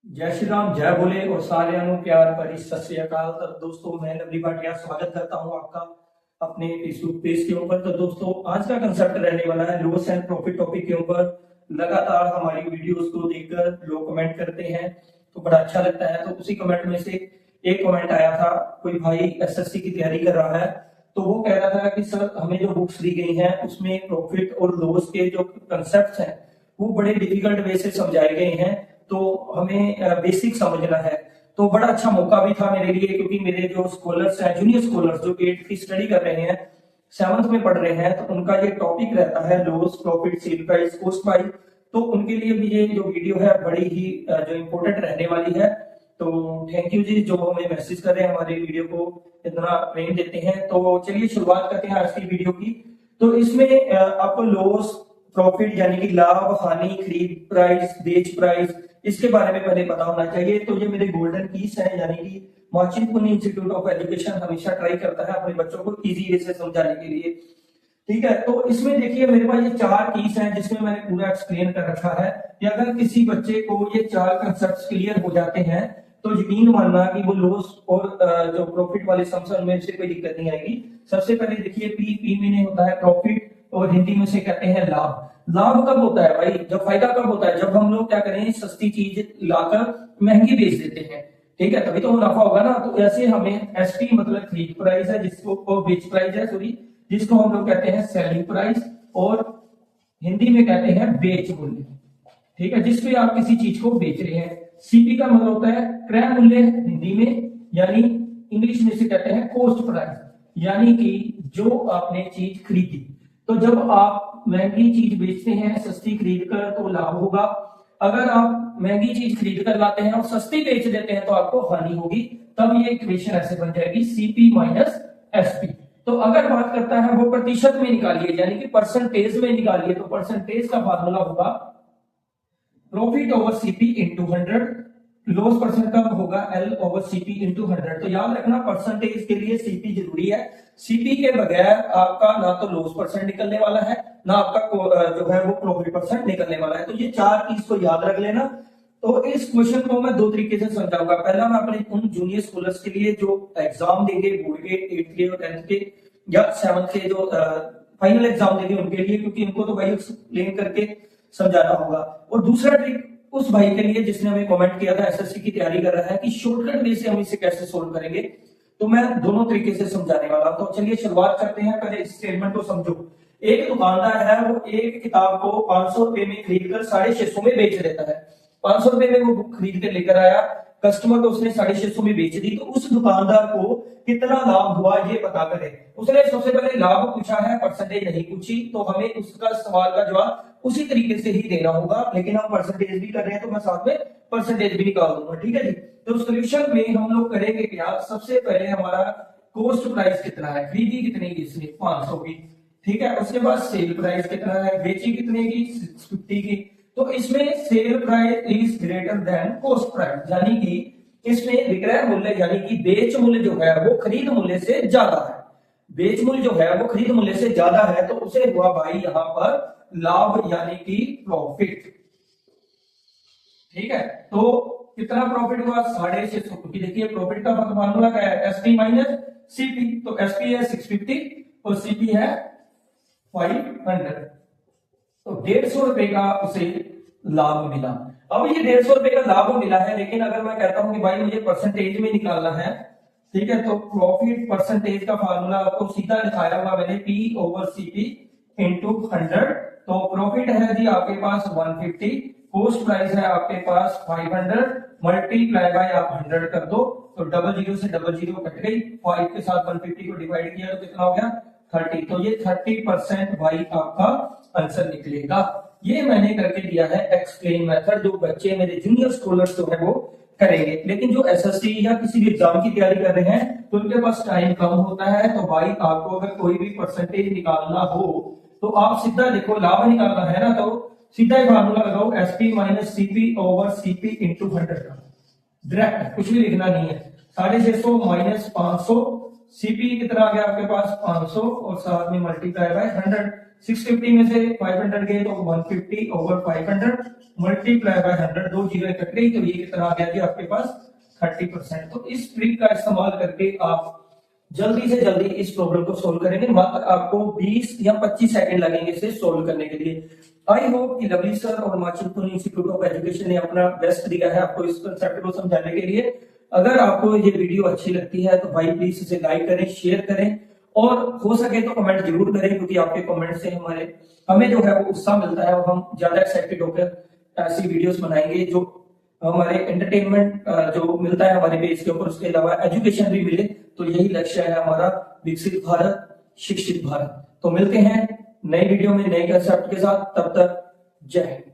जय श्री राम, जय भोले और साਰਿਆਂ ਨੂੰ प्यार भरी सत श्री अकाल। तो दोस्तों मैं नवली भाटिया स्वागत करता हूं आपका अपने फेसबुक पेज के ऊपर। तो दोस्तों आज का कंसेप्ट रहने वाला है लॉस एंड प्रॉफिट टॉपिक के ऊपर। लगातार हमारी वीडियोस को देखकर लोग कमेंट करते हैं तो बड़ा अच्छा लगता है। तो उसी कमेंट में से एक कमेंट आया था, कोई भाई एसएससी की तैयारी कर रहा है तो वो कह रहा था कि सर हमें जो बुक्स दी गई हैं उसमें प्रॉफिट और लॉस के जो कंसेप्ट हैं वो बड़े डिफिकल्ट वे से समझाए गए हैं, तो हमें बेसिक समझना है। तो बड़ा अच्छा मौका भी था मेरे लिए, क्योंकि मेरे जो स्कॉलर्स हैं, जूनियर स्कॉलर्स जो 8th की स्टडी कर रहे हैं, 7th में पढ़ रहे हैं, तो उनका ये टॉपिक रहता है loss, profit, sale price, cost price. तो उनके लिए भी ये जो वीडियो है बड़ी ही जो इम्पोर्टेंट रहने वाली है। तो थैंक यू जी जो हमें मैसेज कर रहे हैं, हमारे वीडियो को इतना प्रेम देते हैं। तो चलिए शुरुआत करते हैं आज की वीडियो की। तो इसमें आपको लॉस, प्रॉफिट यानी कि लाभ, हानि, खरीद प्राइस, बेच प्राइस, इसके बारे में पहले पता होना चाहिए। तो ये मेरे गोल्डन कीज है, यानी कि मार्चिंग पुनी इंस्टीट्यूट ऑफ एजुकेशन हमेशा ट्राई करता है अपने बच्चों को इजी वे से समझाने के लिए। ठीक है, तो इसमें देखिए मेरे पास ये 4 कीज हैं जिसमें मैंने पूरा एक्सप्लेन कर रखा है कि अगर किसी बच्चे को ये 4 कंसेप्ट क्लियर हो जाते हैं तो यकीन मानना कि वो लॉस और जो प्रॉफिट वाले सम्स में से कोई दिक्कत नहीं आएगी। सबसे पहले देखिए पी मीनिंग होता है प्रॉफिट और हिंदी में से कहते हैं लाभ। लाभ कब होता है भाई? जब फायदा कब होता है? जब हम लोग क्या करें, सस्ती चीज लाकर महंगी बेच देते हैं। ठीक है, तभी तो मुनाफा होगा ना। तो ऐसे हमें एसपी मतलब खरीद प्राइस है, जिसको बेच प्राइस है, सॉरी, जिसको हम लोग कहते हैं सेलिंग प्राइस, और हिंदी में कहते हैं बेच मूल्य। ठीक है, जिसपे आप किसी चीज को बेच रहे हैं। सीपी का मतलब होता है क्रय मूल्य हिंदी में, यानी इंग्लिश में से कहते हैं कॉस्ट प्राइस, यानी कि जो आपने चीज खरीदी। तो जब आप महंगी चीज बेचते हैं सस्ती खरीद कर तो लाभ होगा। अगर आप महंगी चीज खरीद कर लाते हैं और सस्ती बेच देते हैं तो आपको हानि होगी। तब ये इक्वेशन ऐसे बन जाएगी सीपी माइनस एसपी। तो अगर बात करता है वो प्रतिशत में निकालिए, यानी कि परसेंटेज में निकालिए, तो परसेंटेज का फार्मूला होगा profit over CP into 100। Loss percent का होगा एल ओवर सीपी इंटू 100। तो याद रखना परसेंटेज के लिए सीपी जरूरी है। सीपी के बगैर आपका ना तो लॉस परसेंट निकलने वाला है, ना आपका जो है वो प्रॉफिट परसेंट निकलने वाला है। तो ये 4 चीज को याद रख लेना। तो इस क्वेश्चन को मैं 2 तरीके से समझाऊंगा। पहला मैं अपने उन जूनियर स्कॉलर्स के लिए जो एग्जाम देंगे बोर्ड के 8th के और 10th के या 7th के, जो फाइनल एग्जाम देंगे उनके लिए, क्योंकि इनको तो भाई एक्सप्लेन करके समझाना होगा। और दूसरा ट्रिक उस भाई के लिए जिसने हमें कमेंट किया था एसएससी की तैयारी कर रहा है कि शॉर्टकट वे से हम इसे कैसे सोल्व करेंगे। तो मैं दोनों तरीके से समझाने वाला हूं। तो चलिए शुरुआत करते हैं। पहले इस स्टेटमेंट को समझो। एक दुकानदार है, वो एक किताब को 500 रुपए में खरीद कर 650 में बेच देता है। 500 रुपए में वो बुक खरीद कर लेकर आया, कस्टमर को उसने 650 में बेच दी। तो उस दुकानदार को कितना लाभ हुआ ये पता करें। उसने सबसे पहले लाभ पूछा है, परसेंटेज नहीं पूछी। तो हमें उसका सवाल का जवाब उसी तरीके से ही देना होगा, लेकिन हम परसेंटेज भी कर रहे हैं तो मैं साथ में परसेंटेज भी निकाल दूंगा। ठीक है जी। तो सोल्यूशन में हम लोग करेंगे क्या, सबसे पहले हमारा कॉस्ट प्राइस कितना है, खरीदी कितने की इसने 500 की। ठीक है, उसके बाद सेल प्राइस कितना है, बेची कितने की 650 की। तो इसमें sale price is greater than cost price, यानी कि इसमें विक्रय मूल्य यानी कि बेच मूल्य जो है वो खरीद मूल्य से ज्यादा है। बेच मूल्य जो है वो खरीद मूल्य से ज्यादा है, तो उसे हुआ भाई यहां पर लाभ यानी कि प्रॉफिट। ठीक है, तो कितना प्रॉफिट हुआ 650, क्योंकि देखिए प्रॉफिट का फार्मूला क्या है, एसपी माइनस सीपी। तो एसपी है 650 और सीपी है 500। तो 150 रुपए का उसे लाभ मिला। अब ये 150 रुपए का लाभ मिला है, लेकिन अगर मैं कहता हूं कि भाई मुझे परसेंटेज में निकालना है, ठीक है, तो प्रॉफिट परसेंटेज का फार्मूला आपको सीधा लिखाया हुआ मैंने पी ओवर सीपी इंटू 100। तो प्रॉफिट है जी आपके पास 150, कॉस्ट प्राइस है आपके पास 500, मल्टीप्लाई बाय आप 100 कर दो। तो डबल जीरो से डबल जीरो कट गई, 5 के साथ 150 को डिवाइड किया तो कितना हो गया 30। तो ये 30% भाई आपका आंसर निकलेगा। ये मैंने करके दिया है एक्सप्लेन मेथड, जो बच्चे मेरे जूनियर स्कॉलर्स जो है वो करेंगे। लेकिन जो एसएससी या किसी भी एग्जाम की तैयारी कर रहे हैं तो उनके पास टाइम कम होता है। तो भाई आपको अगर कोई भी परसेंटेज निकालना हो तो आप सीधा देखो, लाभ निकालना है ना, तो सीधा ही फार्मूला लगाओ SP minus CP over CP into 100 का। डायरेक्ट कुछ भी लिखना नहीं है। 650 माइनस 500 सीपी कितना आ गया आपके पास 500 और साथ में मल्टीप्लाई बाय 100। 650 में से 500 गए तो 150 ओवर 500 मल्टीप्लाई बाय 100, दो जीरो कट गई तो ये कितना आ गया जी आपके पास 30%। तो इस ट्रिक का इस्तेमाल करके आप जल्दी से जल्दी इस प्रॉब्लम को सोल्व करेंगे। मात्र आपको 20 या 25 सेकंड लगेंगे इसे सोल्व करने के लिए। आई होप कि लवली सर और माचिल इंस्टीट्यूट ऑफ एजुकेशन ने अपना बेस्ट दिया है आपको इस कंसेप्ट को समझाने के लिए। अगर आपको ये वीडियो अच्छी लगती है तो भाई प्लीज इसे लाइक करें, शेयर करें और हो सके तो कमेंट जरूर करें, क्योंकि आपके कमेंट से हमें जो है वो उत्साह मिलता है और हम ज्यादा एक्साइटेड होकर ऐसी वीडियोस बनाएंगे जो हमारे एंटरटेनमेंट जो मिलता है हमारे पेज के ऊपर, उसके अलावा एजुकेशन भी मिले। तो यही लक्ष्य है हमारा, विकसित भारत, शिक्षित भारत। तो मिलते हैं नई वीडियो में नए कंसेप्ट के साथ, तब तक जय हिंद।